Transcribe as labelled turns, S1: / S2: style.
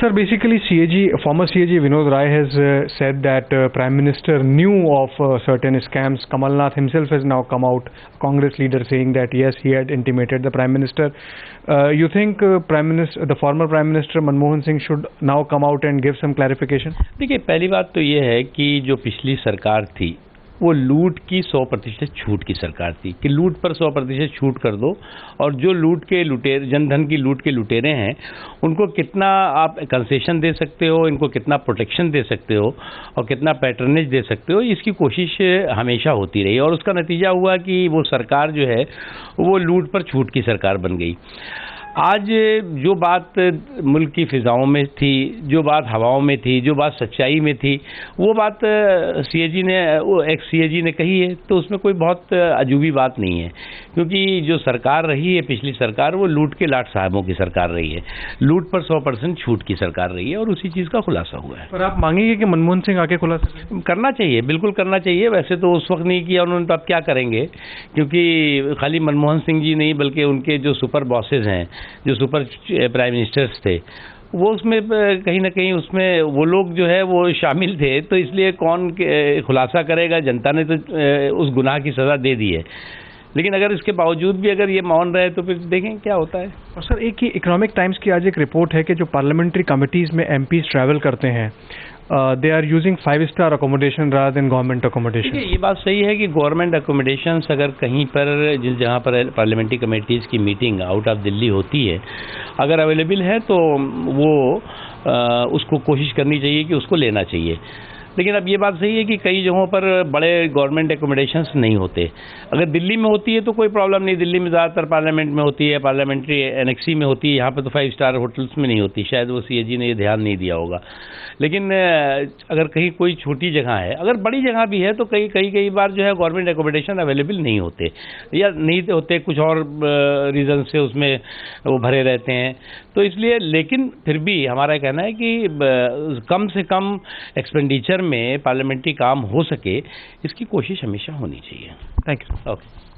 S1: Sir, basically former CAG Vinod Rai has said that Prime Minister knew of certain scams. Kamal Nath himself has now come out, Congress leader, saying that yes, he had intimated the Prime Minister. You think the former Prime Minister Manmohan Singh should now come out and give some clarification?
S2: देखिए, पहली बात तो ये है कि जो पिछली सरकार थी वो लूट की 100% छूट की सरकार थी कि लूट पर 100% छूट कर दो, और जो लूट के लुटेरे, जनधन की लूट के लुटेरे हैं, उनको कितना आप कंसेशन दे सकते हो, इनको कितना प्रोटेक्शन दे सकते हो और कितना पैटर्नेज दे सकते हो, इसकी कोशिश हमेशा होती रही। और उसका नतीजा हुआ कि वो सरकार जो है वो लूट पर छूट की सरकार बन गई। आज जो बात मुल्क की फिजाओं में थी, जो बात हवाओं में थी, जो बात सच्चाई में थी, वो बात एक्स सीएजी ने कही है, तो उसमें कोई बहुत अजूबी बात नहीं है, क्योंकि जो सरकार रही है पिछली सरकार, वो लूट के लाट साहबों की सरकार रही है, लूट पर 100% छूट की सरकार रही है, और उसी चीज़ का खुलासा हुआ है।
S1: पर आप मांगेंगे कि मनमोहन सिंह आके खुलासा
S2: करना चाहिए? बिल्कुल करना चाहिए। वैसे तो उस वक्त नहीं किया उन्होंने, तो अब क्या करेंगे, क्योंकि खाली मनमोहन सिंह जी नहीं बल्कि उनके जो सुपर बॉसेज हैं, जो सुपर प्राइम मिनिस्टर्स थे, वो उसमें कहीं ना कहीं उसमें वो लोग जो है वो शामिल थे, तो इसलिए कौन खुलासा करेगा? जनता ने तो उस गुनाह की सज़ा दे दी है, लेकिन अगर इसके बावजूद भी अगर ये मौन रहे तो फिर देखें क्या होता है।
S1: और सर, एक ही इकोनॉमिक टाइम्स की आज एक रिपोर्ट है कि जो पार्लियामेंट्री कमिटीज़ में एमपीज ट्रैवल करते हैं, they are using 5-star accommodation rather than government accommodation.
S2: ये बात सही है कि गवर्नमेंट अकोमोडेशन अगर कहीं पर जिस जहाँ पर पार्लियामेंट्री कमेटीज़ की मीटिंग आउट ऑफ दिल्ली होती है, अगर अवेलेबल है तो वो उसको कोशिश करनी चाहिए कि उसको लेना चाहिए। लेकिन अब ये बात सही है कि कई जगहों पर बड़े गवर्नमेंट एकोमोडेशंस नहीं होते। अगर दिल्ली में होती है तो कोई प्रॉब्लम नहीं, दिल्ली में ज़्यादातर पार्लियामेंट में होती है, पार्लियामेंट्री एनेक्सी में होती है, यहाँ पर तो 5-star होटल्स में नहीं होती। शायद वो सीएजी ने ये ध्यान नहीं दिया होगा। लेकिन अगर कहीं कोई छोटी जगह है, अगर बड़ी जगह भी है, तो कई बार जो है गवर्नमेंट एकोमोडेशन अवेलेबल नहीं होते, या नहीं होते कुछ और रीज़न से उसमें वो भरे रहते हैं, तो इसलिए। लेकिन फिर भी हमारा कहना है कि कम से कम एक्सपेंडिचर में पार्लियामेंट्री काम हो सके, इसकी कोशिश हमेशा होनी चाहिए।
S1: Thank you.
S2: ओके।